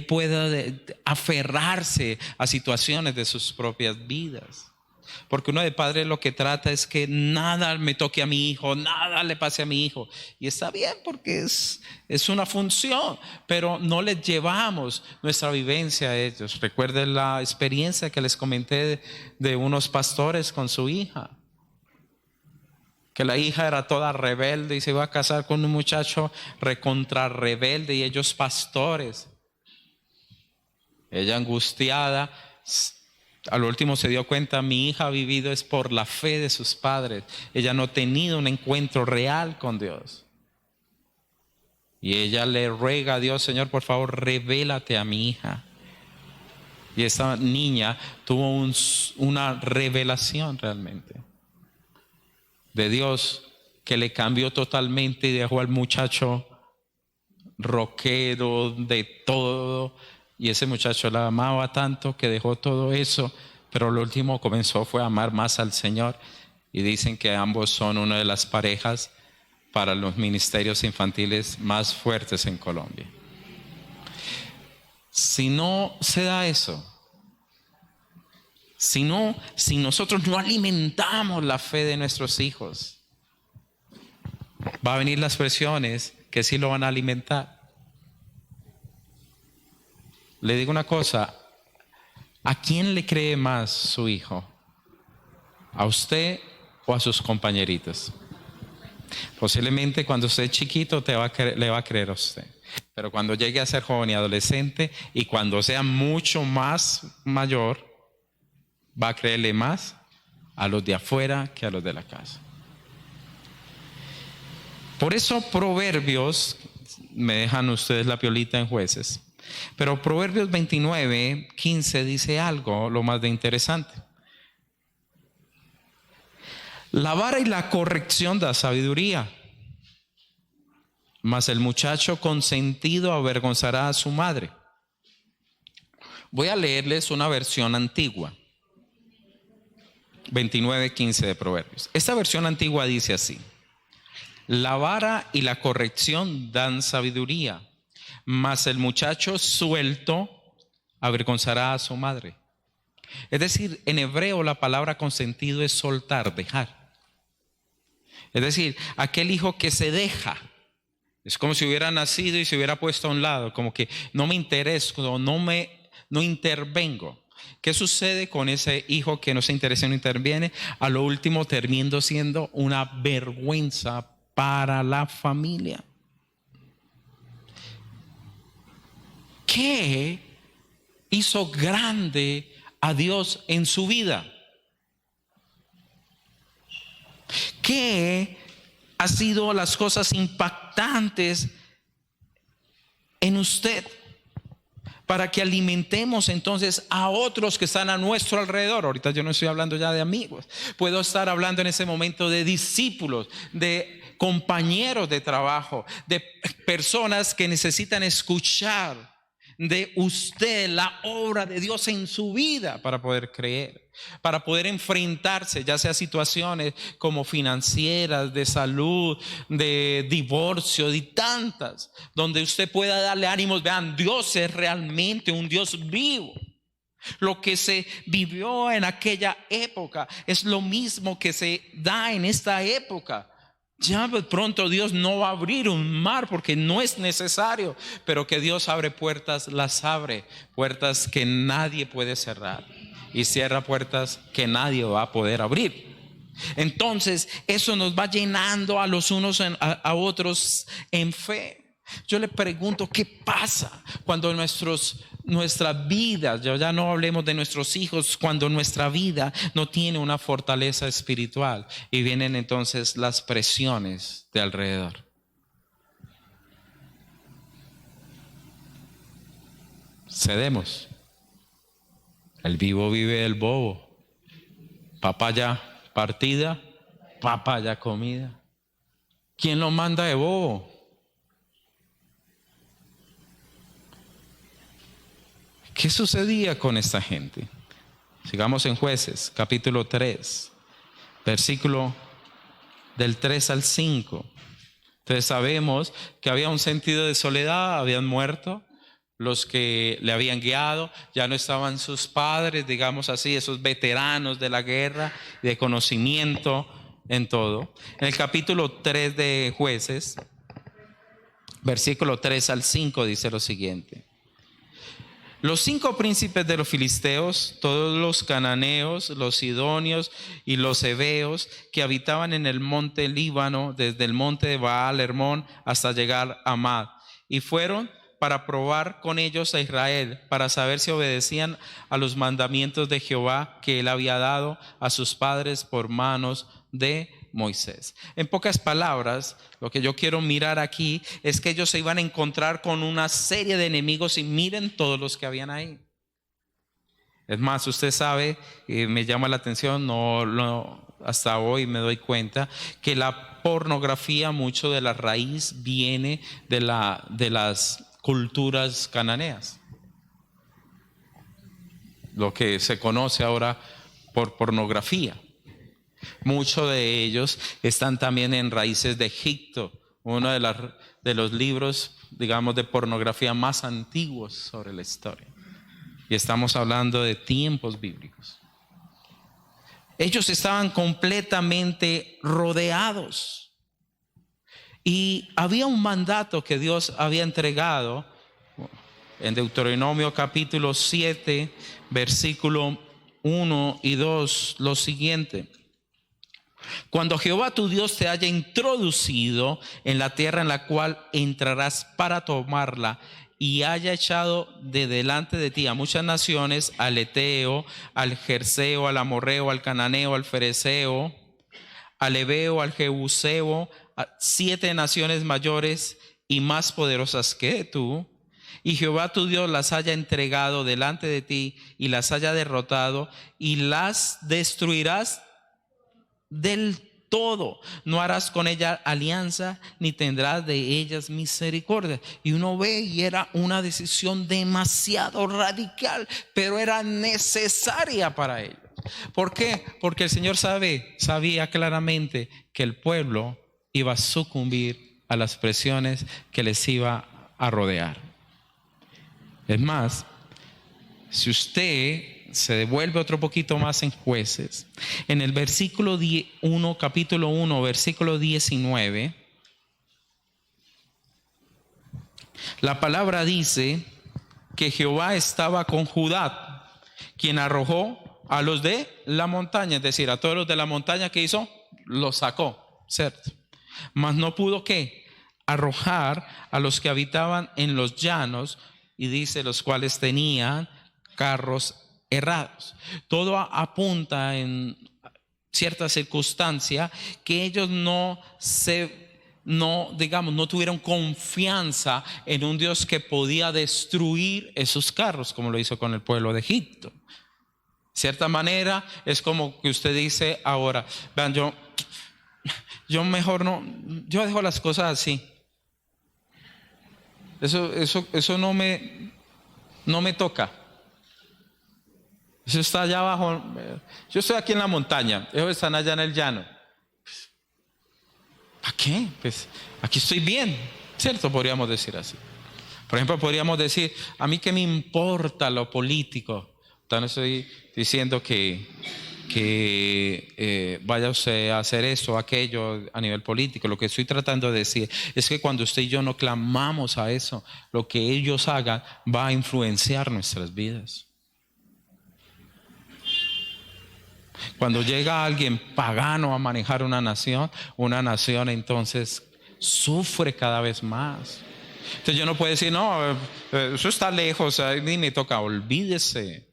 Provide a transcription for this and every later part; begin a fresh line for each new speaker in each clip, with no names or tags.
pueda aferrarse a situaciones de sus propias vidas. Porque uno de padre lo que trata es que nada me toque a mi hijo, nada le pase a mi hijo. Y está bien porque es una función, pero no les llevamos nuestra vivencia a ellos. Recuerden la experiencia que les comenté de unos pastores con su hija. Que la hija era toda rebelde y se iba a casar con un muchacho recontra rebelde y ellos pastores. Ella angustiada. Al último se dio cuenta, mi hija ha vivido es por la fe de sus padres. Ella no ha tenido un encuentro real con Dios. Y ella le ruega a Dios, Señor, por favor, revélate a mi hija. Y esa niña tuvo una revelación realmente de Dios que le cambió totalmente y dejó al muchacho rockero, de todo. Y ese muchacho la amaba tanto que dejó todo eso, pero lo último comenzó fue a amar más al Señor. Y dicen que ambos son una de las parejas para los ministerios infantiles más fuertes en Colombia. Si no se da eso, si nosotros no alimentamos la fe de nuestros hijos, va a venir las presiones que sí lo van a alimentar. Le digo una cosa, ¿a quién le cree más su hijo? ¿A usted o a sus compañeritos? Posiblemente cuando usted es chiquito le va a creer a usted. Pero cuando llegue a ser joven y adolescente y cuando sea mucho más mayor, va a creerle más a los de afuera que a los de la casa. Por eso Proverbios, me dejan ustedes la piolita en Jueces, pero Proverbios 29:15 dice algo lo más de interesante. La vara y la corrección da sabiduría, mas el muchacho consentido avergonzará a su madre. Voy a leerles una versión antigua, 29:15 de Proverbios. Esta versión antigua dice así: la vara y la corrección dan sabiduría, mas el muchacho suelto avergonzará a su madre. Es decir, en hebreo la palabra consentido es soltar, dejar. Es decir, aquel hijo que se deja. Es como si hubiera nacido y se hubiera puesto a un lado, como que no me intereso, no intervengo. ¿Qué sucede con ese hijo que no se interesa y no interviene? A lo último termina siendo una vergüenza para la familia. ¿Qué hizo grande a Dios en su vida? ¿Qué ha sido las cosas impactantes en usted para que alimentemos entonces a otros que están a nuestro alrededor? Ahorita yo no estoy hablando ya de amigos, puedo estar hablando en ese momento de discípulos, de compañeros de trabajo, de personas que necesitan escuchar de usted la obra de Dios en su vida para poder creer, para poder enfrentarse ya sea situaciones como financieras, de salud, de divorcio, de tantas, donde usted pueda darle ánimos. Vean, Dios es realmente un Dios vivo. Lo que se vivió en aquella época es lo mismo que se da en esta época. Ya pronto Dios no va a abrir un mar porque no es necesario, pero que Dios abre puertas, las abre, puertas que nadie puede cerrar, y cierra puertas que nadie va a poder abrir. Entonces eso nos va llenando a los unos a otros en fe. Yo le pregunto, ¿qué pasa cuando nuestra vida, ya no hablemos de nuestros hijos, cuando nuestra vida no tiene una fortaleza espiritual y vienen entonces las presiones de alrededor? Cedemos. El vivo vive del bobo. Papaya partida, papaya comida. ¿Quién lo manda de bobo? ¿Qué sucedía con esta gente? Sigamos en Jueces, capítulo 3, versículo del 3 al 5. Entonces sabemos que había un sentido de soledad, habían muerto, los que le habían guiado, ya no estaban sus padres, digamos así, esos veteranos de la guerra, de conocimiento en todo. En el capítulo 3 de Jueces, versículo 3 al 5 dice lo siguiente: los 5 príncipes de los filisteos, todos los cananeos, los sidonios y los heveos que habitaban en el monte Líbano, desde el monte de Baal Hermón hasta llegar a Amad, y fueron para probar con ellos a Israel, para saber si obedecían a los mandamientos de Jehová que él había dado a sus padres por manos de Moisés. En pocas palabras, lo que yo quiero mirar aquí es que ellos se iban a encontrar con una serie de enemigos, y miren todos los que habían ahí. Es más, usted sabe, me llama la atención, hasta hoy me doy cuenta que la pornografía, mucho de la raíz viene de las culturas cananeas, lo que se conoce ahora por pornografía. Muchos de ellos están también en raíces de Egipto, uno de los libros, digamos, de pornografía más antiguos sobre la historia. Y estamos hablando de tiempos bíblicos. Ellos estaban completamente rodeados. Y había un mandato que Dios había entregado en Deuteronomio capítulo 7, versículo 1 y 2, lo siguiente: cuando Jehová tu Dios te haya introducido en la tierra en la cual entrarás para tomarla, y haya echado de delante de ti a muchas naciones, al Eteo, al Jerseo, al Amorreo, al Cananeo, al Fereceo, al Heveo, al Jebuseo, 7 naciones mayores y más poderosas que tú, y Jehová tu Dios las haya entregado delante de ti y las haya derrotado, y las destruirás del todo, no harás con ellas alianza ni tendrás de ellas misericordia. Y uno ve, y era una decisión demasiado radical, pero era necesaria para ellos. ¿Por qué? Porque el Señor sabía claramente que el pueblo iba a sucumbir a las presiones que les iba a rodear. Es más, si usted se devuelve otro poquito más en Jueces, en el versículo 1, capítulo 1, versículo 19, la palabra dice que Jehová estaba con Judá, quien arrojó a los de la montaña, es decir, a todos los de la montaña, que hizo, los sacó, ¿cierto? Mas no pudo, ¿qué? Arrojar a los que habitaban en los llanos, y dice, los cuales tenían carros errados. Todo apunta en cierta circunstancia que ellos no tuvieron confianza en un Dios que podía destruir esos carros, como lo hizo con el pueblo de Egipto. De cierta manera es como que usted dice ahora, vean, yo mejor no, yo dejo las cosas así. Eso no me toca. Eso está allá abajo. Yo estoy aquí en la montaña, ellos están allá en el llano. ¿Para qué? Pues aquí estoy bien, ¿cierto? Podríamos decir así. Por ejemplo, podríamos decir, a mí qué me importa lo político. No estoy diciendo que vaya usted a hacer esto o aquello a nivel político. Lo que estoy tratando de decir es que cuando usted y yo no clamamos a eso, lo que ellos hagan va a influenciar nuestras vidas. Cuando llega alguien pagano a manejar una nación entonces sufre cada vez más. Entonces yo no puedo decir, no, eso está lejos, ni me toca, olvídese.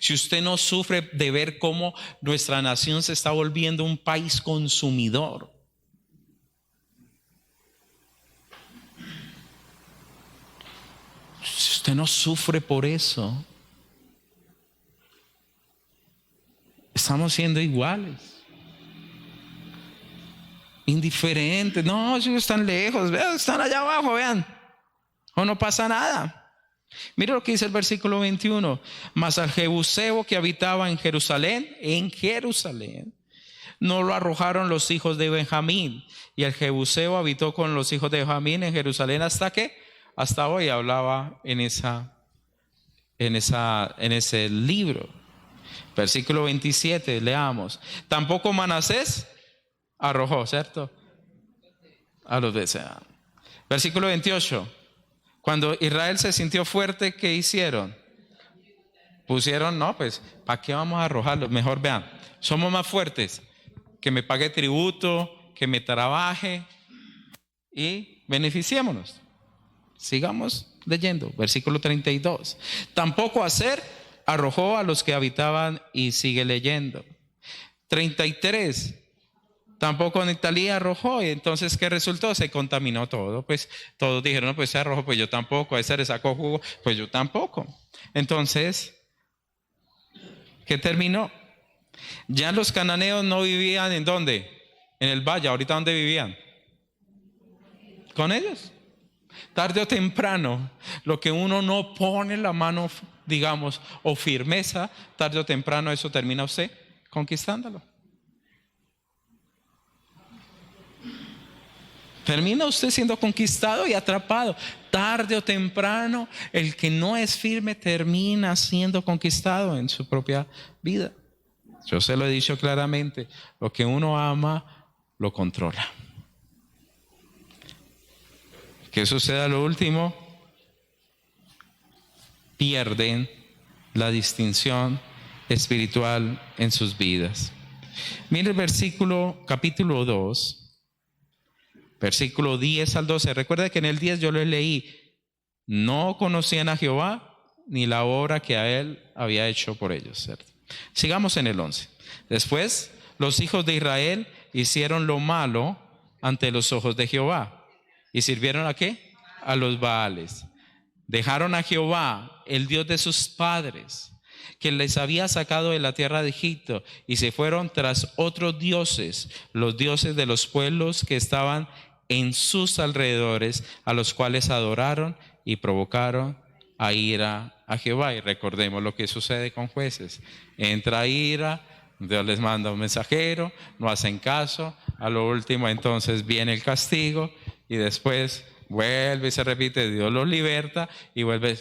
Si usted no sufre de ver cómo nuestra nación se está volviendo un país consumidor, si usted no sufre por eso, estamos siendo iguales, indiferentes. No, ellos están lejos, vean, están allá abajo, vean, o no pasa nada. Mira lo que dice el versículo 21. Mas al Jebuseo que habitaba en Jerusalén, no lo arrojaron los hijos de Benjamín. Y el Jebuseo habitó con los hijos de Benjamín en Jerusalén hasta que hasta hoy hablaba en ese libro. Versículo 27, leamos. Tampoco Manasés arrojó, ¿cierto? A los deseados. Versículo 28. Cuando Israel se sintió fuerte, ¿qué hicieron? Pusieron, no, pues, ¿para qué vamos a arrojarlos? Mejor vean, somos más fuertes. Que me pague tributo, que me trabaje y beneficiémonos. Sigamos leyendo, versículo 32. Tampoco Aser arrojó a los que habitaban, y sigue leyendo. 33. Tampoco Neftalí arrojó, y entonces ¿qué resultó? Se contaminó todo. Pues todos dijeron, no, pues se arrojó, pues yo tampoco. A ese le sacó jugo, pues yo tampoco. Entonces, ¿qué terminó? Ya los cananeos no vivían ¿en dónde? En el valle. ¿Ahorita dónde vivían? Con ellos. Tarde o temprano, lo que uno no pone la mano, digamos, o firmeza, tarde o temprano eso termina usted conquistándolo. Termina usted siendo conquistado y atrapado. Tarde o temprano, el que no es firme termina siendo conquistado en su propia vida. Yo se lo he dicho claramente, lo que uno ama, lo controla. ¿Qué sucede a lo último? Pierden la distinción espiritual en sus vidas. Mire el versículo, capítulo 2, versículo 10 al 12. Recuerda que en el 10 yo le leí, no conocían a Jehová ni la obra que a él había hecho por ellos, ¿cierto? Sigamos en el 11. Después, los hijos de Israel hicieron lo malo ante los ojos de Jehová. ¿Y sirvieron a qué? A los Baales. Dejaron a Jehová, el Dios de sus padres, que les había sacado de la tierra de Egipto, y se fueron tras otros dioses, los dioses de los pueblos que estaban en sus alrededores, a los cuales adoraron y provocaron a ira a Jehová. Y recordemos lo que sucede con jueces. Entra ira, Dios les manda un mensajero, no hacen caso, a lo último entonces viene el castigo y después vuelve y se repite, Dios los liberta y vuelve,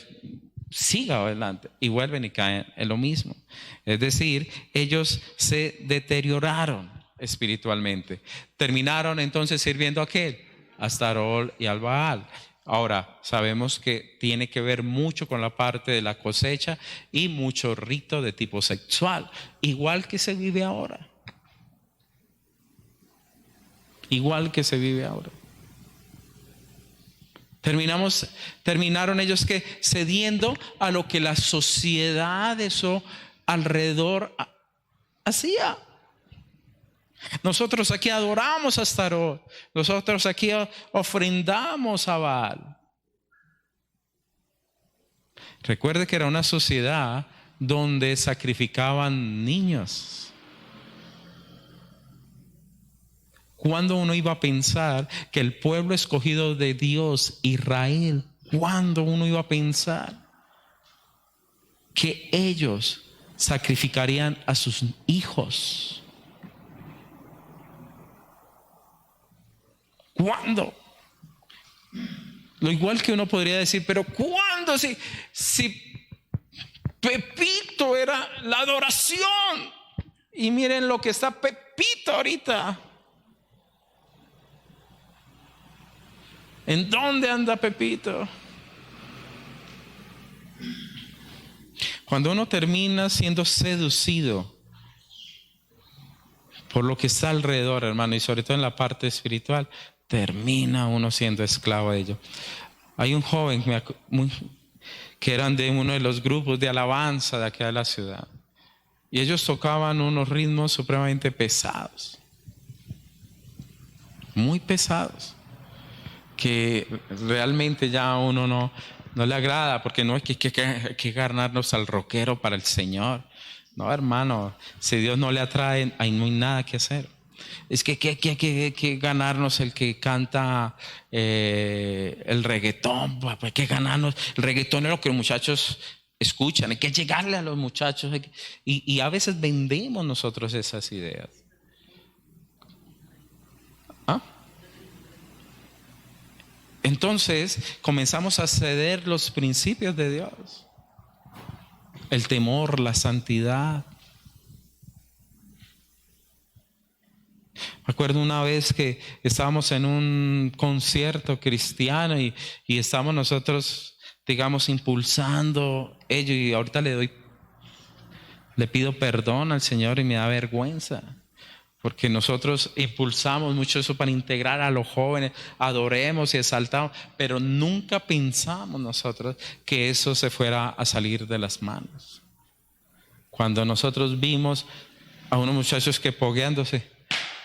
siga adelante y vuelven y caen en lo mismo. Es decir, ellos se deterioraron espiritualmente, terminaron entonces sirviendo a ¿qué? A Astarol y al Baal. Ahora, sabemos que tiene que ver mucho con la parte de la cosecha y mucho rito de tipo sexual, igual que se vive ahora. Igual que se vive ahora. Terminaron ellos que cediendo a lo que la sociedad de eso alrededor hacía. Nosotros aquí adoramos a Astarot, nosotros aquí ofrendamos a Baal. Recuerde que era una sociedad donde sacrificaban niños. ¿Cuándo uno iba a pensar que el pueblo escogido de Dios, Israel, cuándo uno iba a pensar que ellos sacrificarían a sus hijos? ¿Cuándo? Lo igual que uno podría decir, pero ¿cuándo? Si Pepito era la adoración. Y miren lo que está Pepito ahorita. ¿En dónde anda Pepito? Cuando uno termina siendo seducido por lo que está alrededor, hermano, y sobre todo en la parte espiritual, termina uno siendo esclavo de ello. Hay un joven que eran de uno de los grupos de alabanza de acá de la ciudad, y ellos tocaban unos ritmos supremamente pesados, muy pesados, que realmente ya a uno no le agrada, porque no es que hay que ganarnos al rockero para el Señor. No, hermano, si Dios no le atrae, ahí no hay nada que hacer. Es que hay que ganarnos el que canta el reggaetón, pues hay que ganarnos. El reggaetón es lo que los muchachos escuchan, hay que llegarle a los muchachos. Y a veces vendemos nosotros esas ideas. ¿Ah? entonces comenzamos a ceder los principios de Dios. El temor, la santidad. Me acuerdo una vez que estábamos en un concierto cristiano y estábamos nosotros, digamos, impulsando ello, y ahorita le pido perdón al Señor y me da vergüenza, porque nosotros impulsamos mucho eso para integrar a los jóvenes, adoremos y exaltamos, pero nunca pensamos nosotros que eso se fuera a salir de las manos. Cuando nosotros vimos a unos muchachos que pogueándose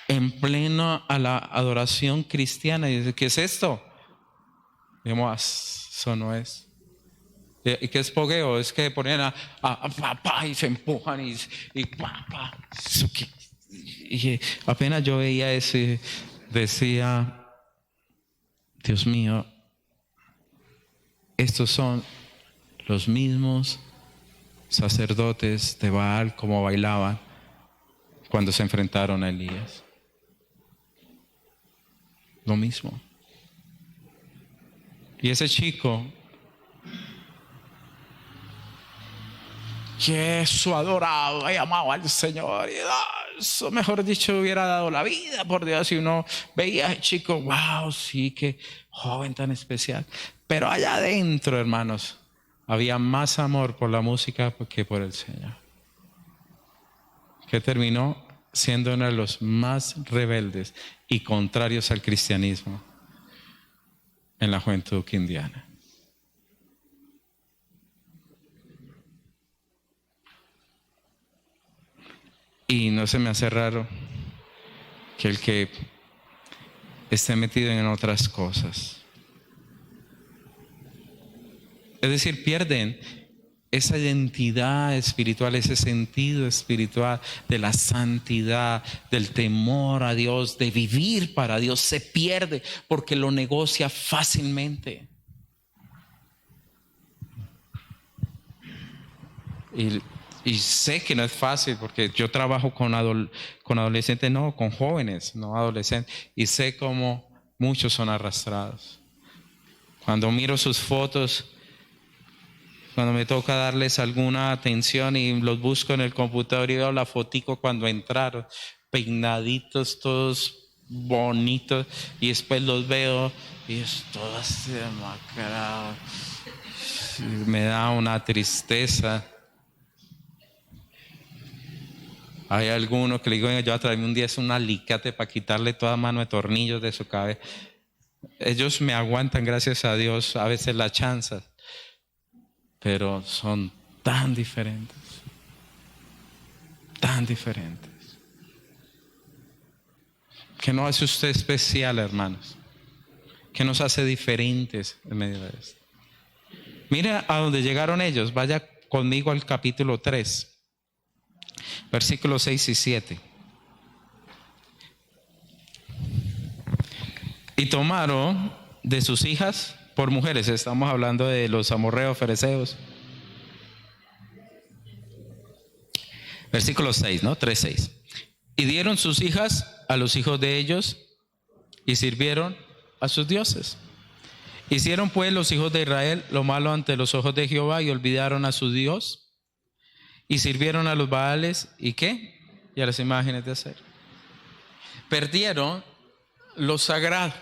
en pleno a la adoración cristiana, y dice, ¿qué es esto? Dijimos, eso no es. ¿Y qué es pogueo? Es que ponen y se empujan y pa. Y apenas yo veía eso, decía, Dios mío, estos son los mismos sacerdotes de Baal como bailaban cuando se enfrentaron a Elías. Lo mismo. Y ese chico, que eso adoraba y amaba al Señor, y eso, mejor dicho, hubiera dado la vida por Dios. Y uno veía a ese chico, wow, sí, qué joven tan especial. Pero allá adentro, hermanos, había más amor por la música que por el Señor, que terminó siendo uno de los más rebeldes y contrarios al cristianismo en la juventud quindiana. Y no se me hace raro que el que esté metido en otras cosas, es decir, pierden esa identidad espiritual, ese sentido espiritual de la santidad, del temor a Dios, de vivir para Dios, se pierde porque lo negocia fácilmente. Y sé que no es fácil, porque yo trabajo con adolescentes, no, con jóvenes, no adolescentes, y sé cómo muchos son arrastrados. Cuando miro sus fotos, cuando me toca darles alguna atención y los busco en el computador y veo la fotico cuando entraron, peinaditos, todos bonitos, y después los veo y es todo así demacrado. Me da una tristeza. Hay algunos que le digo, yo a traerme un día es un alicate para quitarle toda mano de tornillos de su cabeza. Ellos me aguantan, gracias a Dios, a veces la chanza, pero son tan diferentes, tan diferentes. ¿Qué nos hace usted especial, hermanos? ¿Qué nos hace diferentes en medio de esto? Mire a dónde llegaron ellos. Vaya conmigo al capítulo 3. Versículos 6 y 7. Y tomaron de sus hijas por mujeres. Estamos hablando de los amorreos, fereceos. Versículo 6, ¿no? 3, 6. Y dieron sus hijas a los hijos de ellos y sirvieron a sus dioses. Hicieron pues los hijos de Israel lo malo ante los ojos de Jehová y olvidaron a su Dios. Y sirvieron a los Baales, ¿y qué? Y a las imágenes de acero. Perdieron lo sagrado.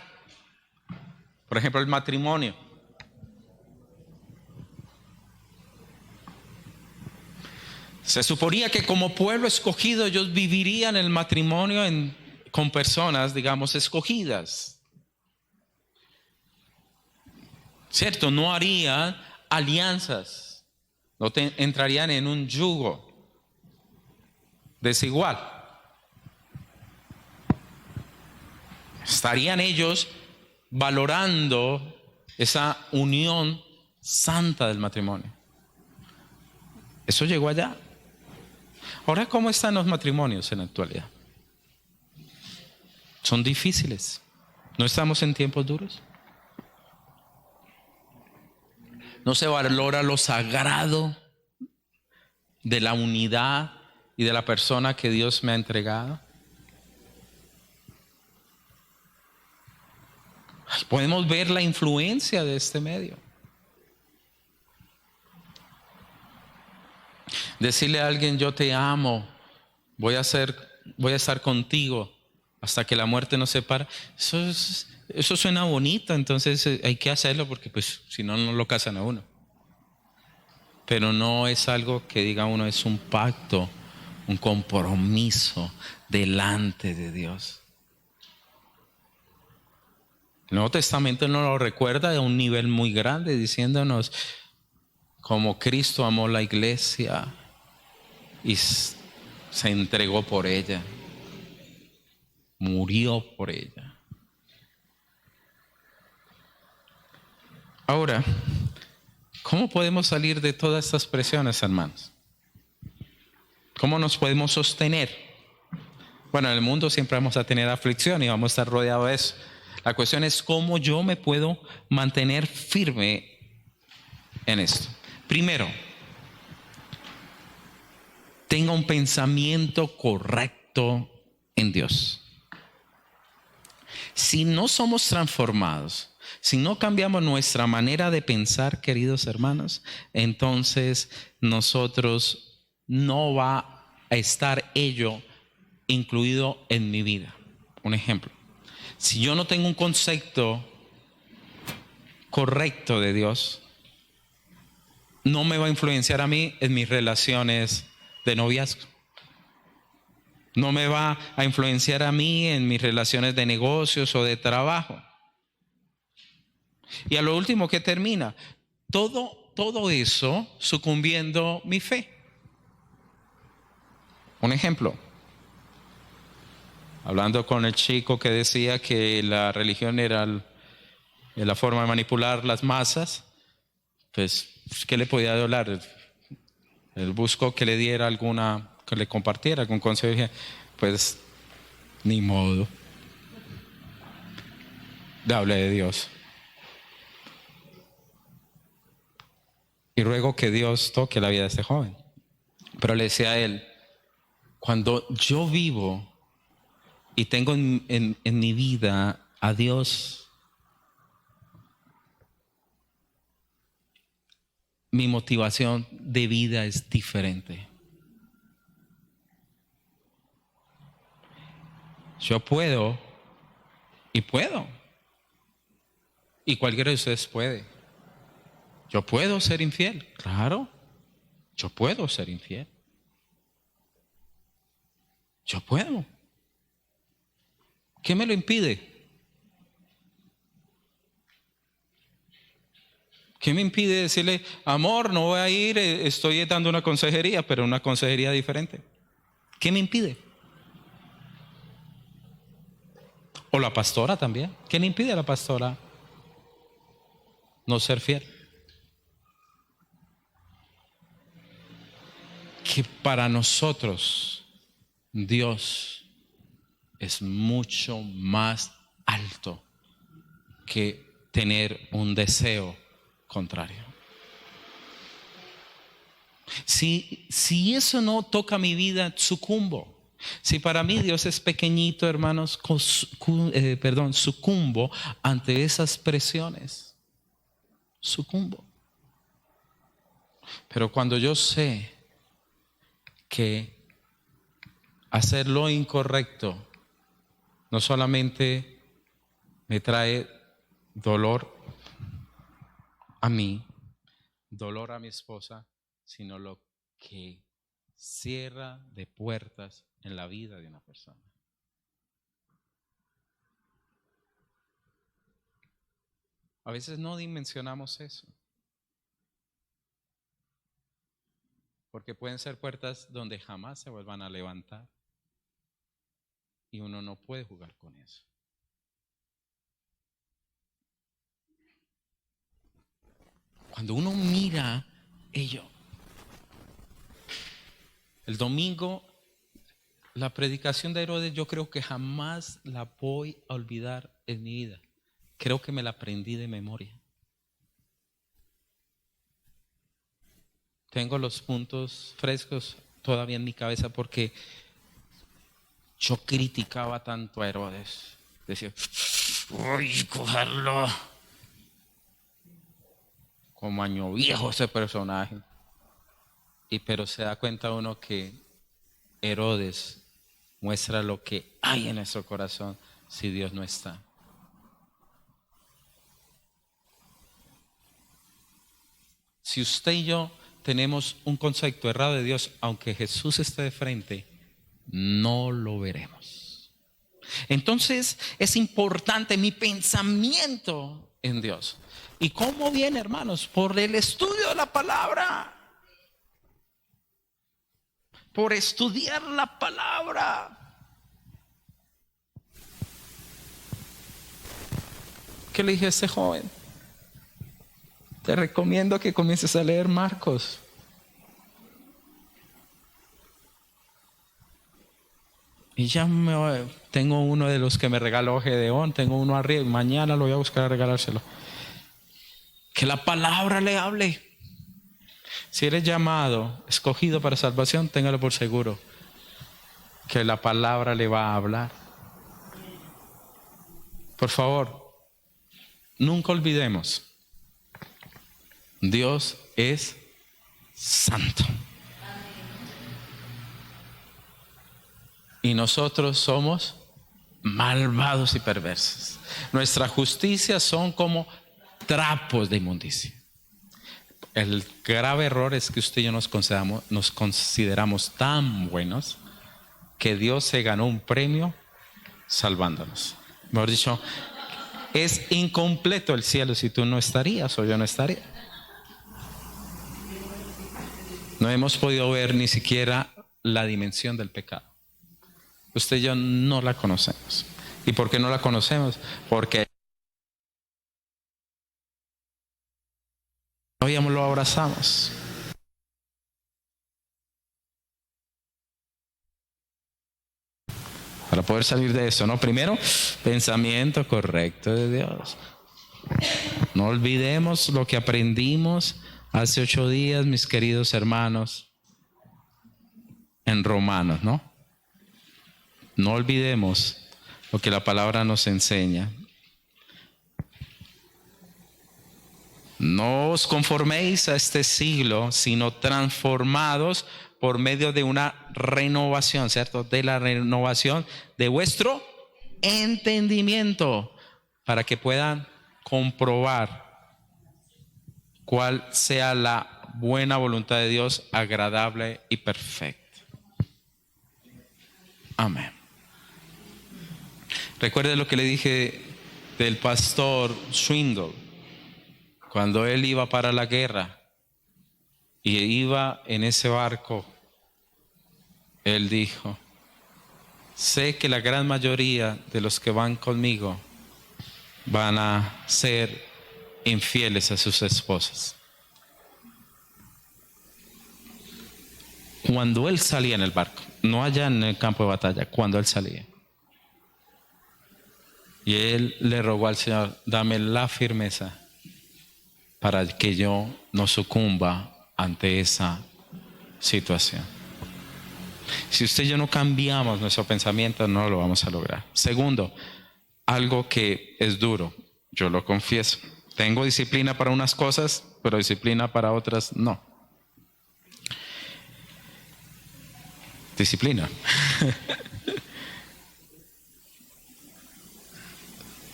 Por ejemplo, el matrimonio. Se suponía que como pueblo escogido ellos vivirían el matrimonio con personas, digamos, escogidas. ¿Cierto? No harían alianzas. No entrarían en un yugo desigual. Estarían ellos valorando esa unión santa del matrimonio. Eso llegó allá. Ahora, ¿cómo están los matrimonios en la actualidad? Son difíciles. ¿No estamos en tiempos duros? No se valora lo sagrado de la unidad y de la persona que Dios me ha entregado. Podemos ver la influencia de este medio. Decirle a alguien, yo te amo, voy a estar contigo hasta que la muerte nos separa. Eso suena bonito, entonces hay que hacerlo porque pues si no, no lo casan a uno. Pero no es algo que diga uno, es un pacto, un compromiso delante de Dios. El Nuevo Testamento nos lo recuerda a un nivel muy grande, diciéndonos como Cristo amó la iglesia y se entregó por ella, murió por ella. Ahora, ¿cómo podemos salir de todas estas presiones, hermanos? ¿Cómo nos podemos sostener? Bueno, en el mundo siempre vamos a tener aflicción y vamos a estar rodeados de eso. La cuestión es cómo yo me puedo mantener firme en esto. Primero, tenga un pensamiento correcto en Dios. Si no somos transformados, si no cambiamos nuestra manera de pensar, queridos hermanos, entonces nosotros no va a estar ello incluido en mi vida. Un ejemplo, si yo no tengo un concepto correcto de Dios, no me va a influenciar a mí en mis relaciones de noviazgo. No me va a influenciar a mí en mis relaciones de negocios o de trabajo. Y a lo último que termina, todo eso sucumbiendo mi fe. Un ejemplo, hablando con el chico que decía que la religión era la forma de manipular las masas, pues, ¿qué le podía hablar? Él buscó que le diera que le compartiera algún consejo. Y dije, pues, ni modo. Le hablé de Dios. Y ruego que Dios toque la vida de este joven. Pero le decía a él, cuando yo vivo y tengo en mi vida a Dios, mi motivación de vida es diferente. Yo puedo. Y cualquiera de ustedes puede. Yo puedo ser infiel, claro. Yo puedo ser infiel. Yo puedo. ¿Qué me lo impide? ¿Qué me impide decirle, amor, no voy a ir, estoy dando una consejería, pero una consejería diferente? ¿Qué me impide? O la pastora también. ¿Qué le impide a la pastora no ser fiel? Que para nosotros Dios es mucho más alto que tener un deseo contrario. Si eso no toca mi vida, sucumbo. Si para mí Dios es pequeñito, hermanos, sucumbo ante esas presiones. Sucumbo. Pero cuando yo sé que hacer lo incorrecto no solamente me trae dolor a mí, dolor a mi esposa, sino lo que cierra de puertas en la vida de una persona. A veces no dimensionamos eso. Porque pueden ser puertas donde jamás se vuelvan a levantar. Y uno no puede jugar con eso. Cuando uno mira ello, el domingo, la predicación de Herodes, yo creo que jamás la voy a olvidar en mi vida. Creo que me la aprendí de memoria. Tengo los puntos frescos todavía en mi cabeza porque yo criticaba tanto a Herodes. Decía, uy, cogerlo como año viejo ese personaje. Pero se da cuenta uno que Herodes muestra lo que hay en nuestro corazón si Dios no está. Si usted y yo tenemos un concepto errado de Dios, aunque Jesús esté de frente, no lo veremos. Entonces es importante mi pensamiento en Dios. ¿Y cómo viene, hermanos? Por el estudio de la palabra. Por estudiar la palabra. ¿Qué le dije a este joven? Te recomiendo que comiences a leer Marcos. Y ya tengo uno de los que me regaló Gedeón, tengo uno arriba, mañana lo voy a buscar a regalárselo. Que la palabra le hable. Si eres llamado, escogido para salvación, téngalo por seguro que la palabra le va a hablar. Por favor, nunca olvidemos, Dios es santo. Y nosotros somos malvados y perversos. Nuestra justicia son como trapos de inmundicia. El grave error es que usted y yo nos consideramos tan buenos que Dios se ganó un premio salvándonos. Mejor dicho, es incompleto el cielo si tú no estarías o yo no estaría. No hemos podido ver ni siquiera la dimensión del pecado. Usted y yo no la conocemos. ¿Y por qué no la conocemos? Porque todavía lo abrazamos. Para poder salir de eso, ¿no? Primero, pensamiento correcto de Dios. No olvidemos lo que aprendimos hace 8 días, mis queridos hermanos, en Romanos, ¿no? No olvidemos lo que la palabra nos enseña. No os conforméis a este siglo, sino transformados por medio de una renovación, ¿cierto? De la renovación de vuestro entendimiento, para que puedan comprobar cuál sea la buena voluntad de Dios, agradable y perfecta. Amén. Recuerde lo que le dije del pastor Swindoll. Cuando él iba para la guerra y iba en ese barco, él dijo: sé que la gran mayoría de los que van conmigo van a ser infieles a sus esposas. Cuando él salía en el barco, no allá en el campo de batalla, cuando él salía. Y él le rogó al Señor: dame la firmeza para que yo no sucumba ante esa situación. Si usted y yo no cambiamos nuestro pensamiento, no lo vamos a lograr. Segundo, algo que es duro, yo lo confieso. Tengo disciplina para unas cosas, pero disciplina para otras no. Disciplina.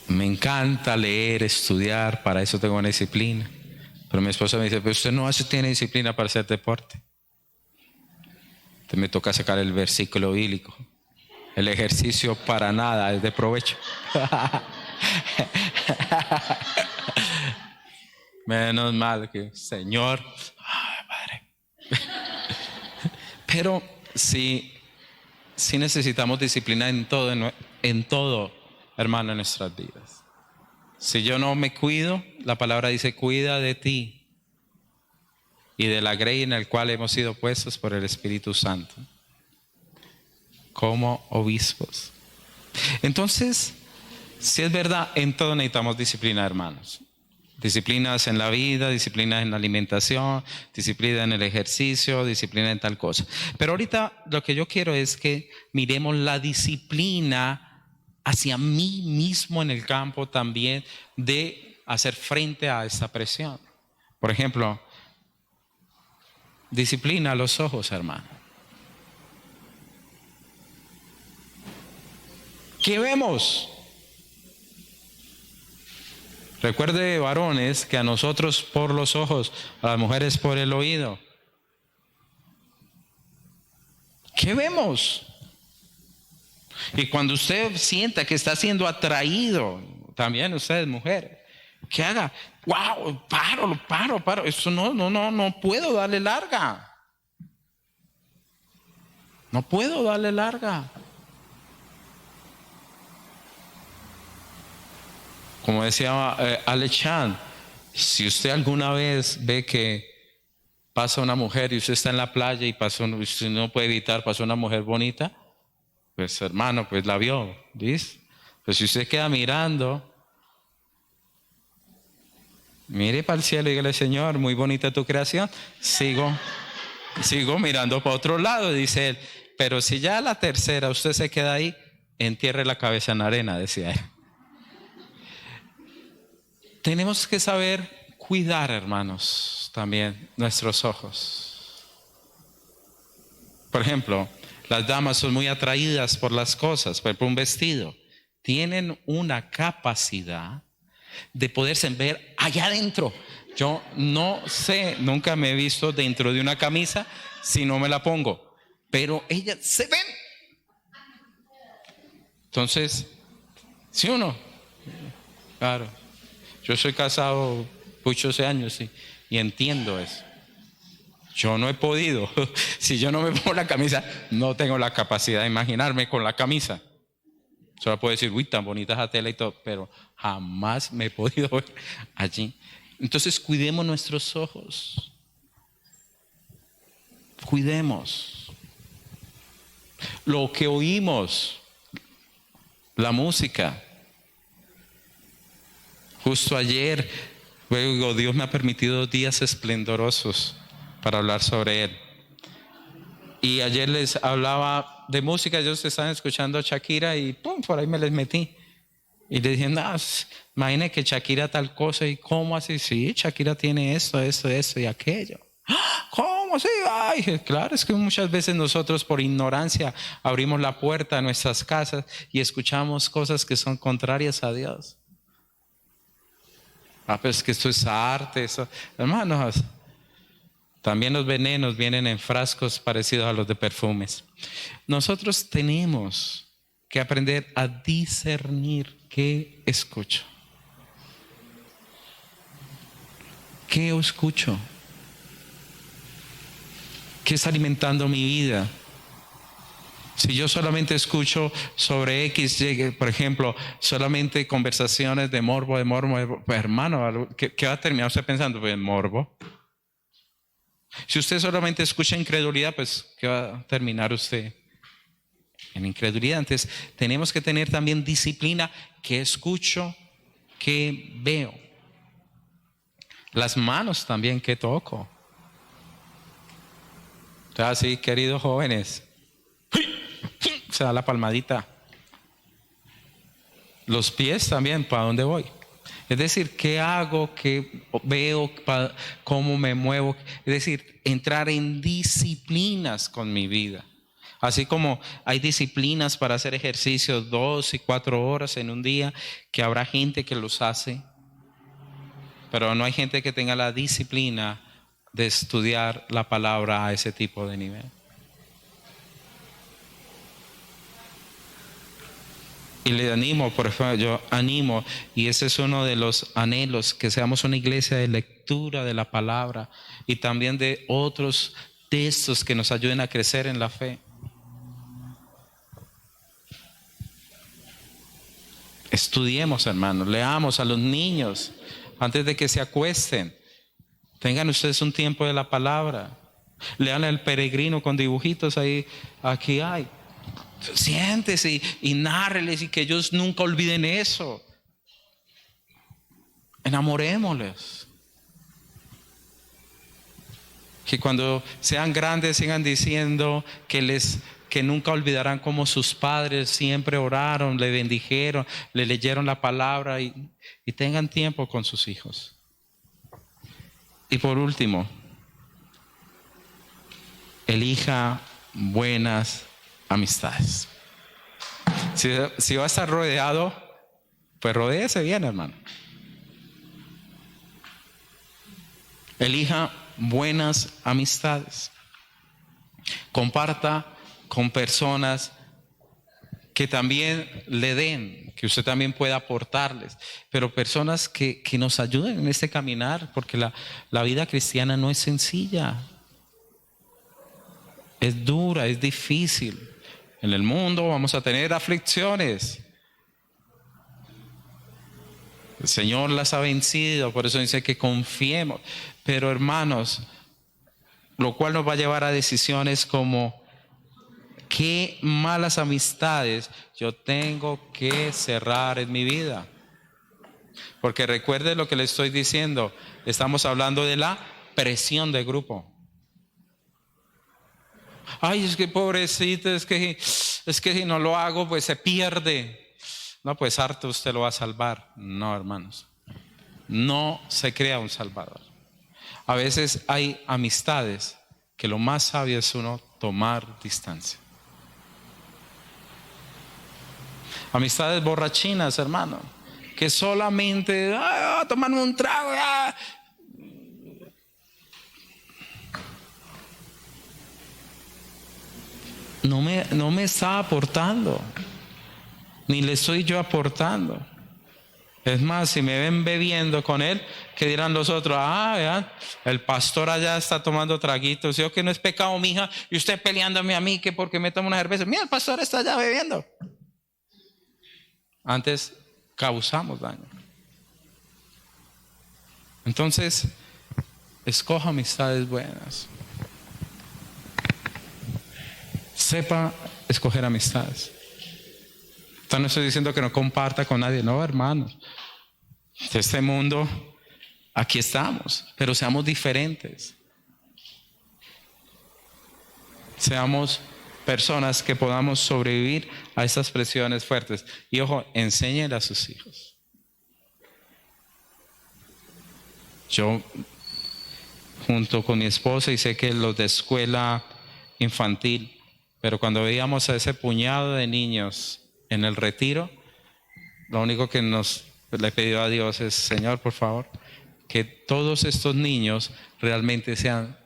Me encanta leer, estudiar, para eso tengo una disciplina. Pero mi esposa me dice: pero usted no tiene disciplina para hacer deporte. Entonces me toca sacar el versículo bíblico. El ejercicio para nada es de provecho. Menos mal que Señor, Padre. Pero sí necesitamos disciplina en todo, hermano, en nuestras vidas. Si yo no me cuido, la palabra dice: cuida de ti y de la grey en el cual hemos sido puestos por el Espíritu Santo como obispos. Entonces, si es verdad, en todo necesitamos disciplina, hermanos. Disciplinas en la vida, disciplinas en la alimentación, disciplina en el ejercicio, disciplina en tal cosa. Pero ahorita lo que yo quiero es que miremos la disciplina hacia mí mismo en el campo también de hacer frente a esta presión. Por ejemplo, disciplina los ojos, hermano. ¿Qué vemos? Recuerde, varones, que a nosotros por los ojos, a las mujeres por el oído. ¿Qué vemos? Y cuando usted sienta que está siendo atraído, también usted, mujer, que haga, wow, paro. Eso no puedo darle larga. No puedo darle larga. Como decía Alex Chan, si usted alguna vez ve que pasa una mujer y usted está en la playa y usted no puede evitar, pasó una mujer bonita, pues hermano, pues la vio, ¿ves? Pues si usted queda mirando, mire para el cielo y dígale, Señor, muy bonita tu creación. Sigo mirando para otro lado, dice él. Pero si ya a la tercera usted se queda ahí, entierre la cabeza en arena, decía él. Tenemos que saber cuidar, hermanos, también nuestros ojos. Por ejemplo, las damas son muy atraídas por las cosas, por un vestido. Tienen una capacidad de poderse ver allá adentro. Yo no sé, nunca me he visto dentro de una camisa si no me la pongo, pero ellas se ven. Entonces, ¿sí o no? Claro. Yo soy casado muchos años y entiendo eso. Yo no he podido. Si yo no me pongo la camisa, no tengo la capacidad de imaginarme con la camisa. Solo puedo decir, uy, tan bonita esa tela y todo, pero jamás me he podido ver allí. Entonces, cuidemos nuestros ojos. Cuidemos. Lo que oímos, la música. Justo ayer, luego Dios me ha permitido días esplendorosos para hablar sobre Él. Y ayer les hablaba de música, ellos estaban escuchando a Shakira y ¡pum! Por ahí me les metí. Y les dije, no, imagine que Shakira tal cosa y cómo así, sí, Shakira tiene esto y aquello. ¿Cómo así? Ay, claro, es que muchas veces nosotros por ignorancia abrimos la puerta a nuestras casas y escuchamos cosas que son contrarias a Dios. Pero es que esto es arte, eso. Hermanos, también los venenos vienen en frascos parecidos a los de perfumes. Nosotros tenemos que aprender a discernir qué escucho. ¿Qué escucho? ¿Qué está alimentando mi vida? Si yo solamente escucho sobre X, por ejemplo, solamente conversaciones de morbo, pues hermano, ¿qué va a terminar usted pensando? Pues morbo. Si usted solamente escucha incredulidad, pues ¿qué va a terminar usted? En incredulidad. Entonces, tenemos que tener también disciplina. ¿Qué escucho? ¿Qué veo? Las manos también, ¿qué toco? Así, queridos jóvenes, se da la palmadita. Los pies también, ¿para dónde voy? Es decir, ¿qué hago? ¿Qué veo? ¿Cómo me muevo? Es decir, entrar en disciplinas con mi vida. Así como hay disciplinas para hacer ejercicios 2 y 4 horas en un día, que habrá gente que los hace, pero no hay gente que tenga la disciplina de estudiar la palabra a ese tipo de nivel. Y le animo, por favor, yo animo, y ese es uno de los anhelos, que seamos una iglesia de lectura de la palabra y también de otros textos que nos ayuden a crecer en la fe. Estudiemos, hermanos, leamos a los niños antes de que se acuesten. Tengan ustedes un tiempo de la palabra. Lean El Peregrino con dibujitos ahí, aquí hay. Siéntese y nárreles y que ellos nunca olviden eso. Enamorémosles. Que cuando sean grandes sigan diciendo que nunca olvidarán cómo sus padres siempre oraron, le bendijeron, le leyeron la palabra y tengan tiempo con sus hijos. Y por último, elija buenas amistades. Si va a estar rodeado, pues rodéese bien, hermano. Elija buenas amistades. Comparta con personas que también le den, que usted también pueda aportarles, pero personas que nos ayuden en este caminar, porque la vida cristiana no es sencilla, es dura, es difícil. En el mundo vamos a tener aflicciones. El Señor las ha vencido, por eso dice que confiemos. Pero hermanos, lo cual nos va a llevar a decisiones como: ¿qué malas amistades yo tengo que cerrar en mi vida? Porque recuerde lo que le estoy diciendo, estamos hablando de la presión de grupo. Ay, es que pobrecito, es que si no lo hago, pues se pierde. No, pues harto usted lo va a salvar. No, hermanos, no se crea un salvador. A veces hay amistades que lo más sabio es uno tomar distancia. Amistades borrachinas, hermano, que solamente tomarme un trago. No me está aportando, ni le estoy yo aportando. Es más, si me ven bebiendo con él, ¿qué dirán los otros? Vean, el pastor allá está tomando traguitos. Yo que no es pecado, mija, y usted peleándome a mí que porque me tomo una cerveza. Mira, el pastor está allá bebiendo. Antes causamos daño. Entonces, escoja amistades buenas. Sepa escoger amistades. No estoy diciendo que no comparta con nadie, no, hermanos. De este mundo, aquí estamos, pero seamos diferentes. Seamos personas que podamos sobrevivir a estas presiones fuertes. Y ojo, enséñenle a sus hijos. Yo, junto con mi esposa, y sé que los de escuela infantil, pero cuando veíamos a ese puñado de niños en el retiro, lo único que le pidió a Dios es: Señor, por favor, que todos estos niños realmente sean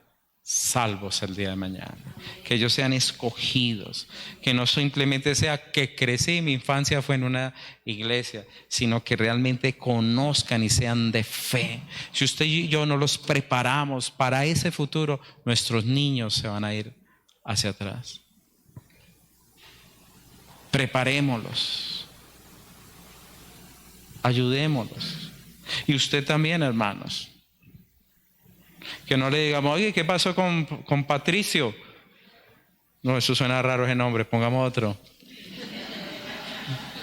salvos el día de mañana, que ellos sean escogidos, que no simplemente sea que crecí, mi infancia fue en una iglesia, sino que realmente conozcan y sean de fe. Si usted y yo no los preparamos para ese futuro, nuestros niños se van a ir hacia atrás. Preparémoslos, ayudémoslos. Y usted también, hermanos, que no le digamos: oye, ¿qué pasó con Patricio? No, eso suena raro ese nombre, pongamos otro.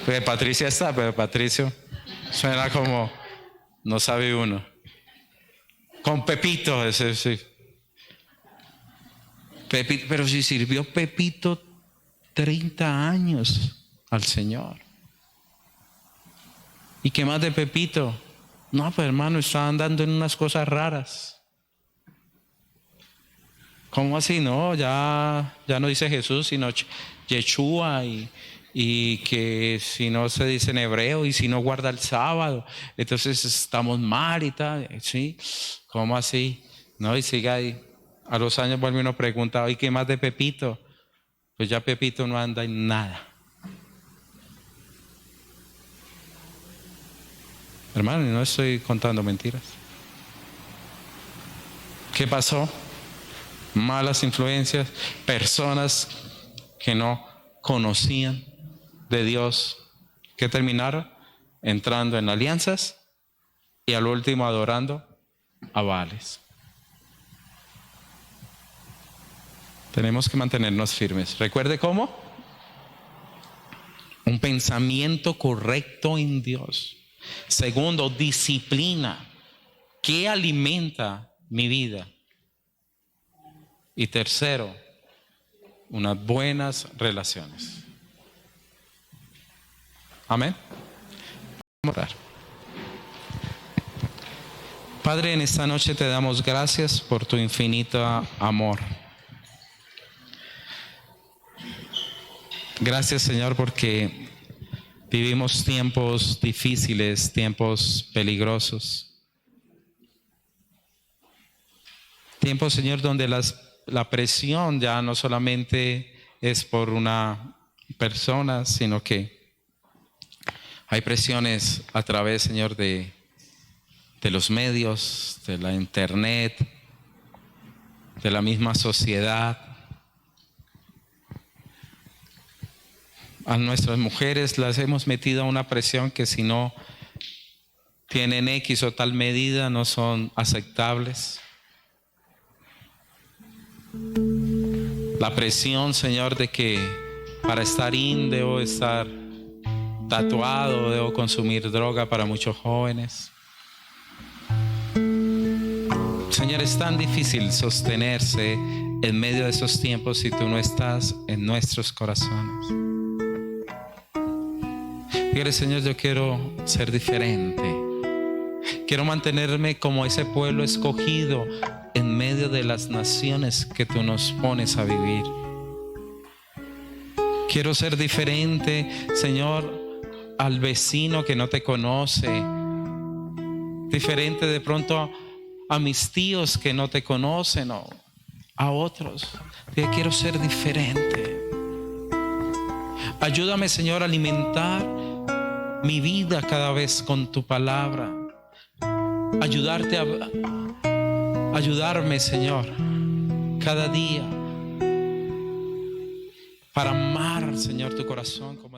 Porque Patricia está, pero Patricio suena como, no sabe uno. Con Pepito, ese sí. Pepito, pero si sirvió Pepito 30 años al Señor. ¿Y qué más de Pepito? No, pues hermano, está andando en unas cosas raras. ¿Cómo así? No, ya no dice Jesús, sino Yeshua, y que si no se dice en hebreo y si no guarda el sábado, entonces estamos mal y tal. ¿Sí? ¿Cómo así? No, y sigue ahí. A los años vuelve uno a preguntar: ¿y qué más de Pepito? Pues ya Pepito no anda en nada. Hermano, no estoy contando mentiras. ¿Qué pasó? Malas influencias, personas que no conocían de Dios, que terminaron entrando en alianzas y al último adorando a Baales. Tenemos que mantenernos firmes. Recuerde cómo: un pensamiento correcto en Dios. Segundo, disciplina. ¿Qué alimenta mi vida? Y tercero, unas buenas relaciones. Amén. Vamos a orar. Padre, en esta noche te damos gracias por tu infinito amor. Gracias, Señor, porque vivimos tiempos difíciles, tiempos peligrosos. Tiempos, Señor, donde la presión ya no solamente es por una persona, sino que hay presiones a través, Señor, de los medios, de la internet, de la misma sociedad. A nuestras mujeres las hemos metido a una presión que si no tienen X o tal medida no son aceptables. La presión, Señor, de que para estar in debo estar tatuado, debo consumir droga para muchos jóvenes. Señor, es tan difícil sostenerse en medio de esos tiempos si tú no estás en nuestros corazones. Dígale, Señor, yo quiero ser diferente. Quiero mantenerme como ese pueblo escogido en medio de las naciones que tú nos pones a vivir. Quiero ser diferente, Señor, al vecino que no te conoce. Diferente de pronto a mis tíos que no te conocen o a otros. Yo quiero ser diferente. Ayúdame, Señor, a alimentar mi vida cada vez con tu palabra. Ayudarme, Señor, cada día para amar, Señor, tu corazón como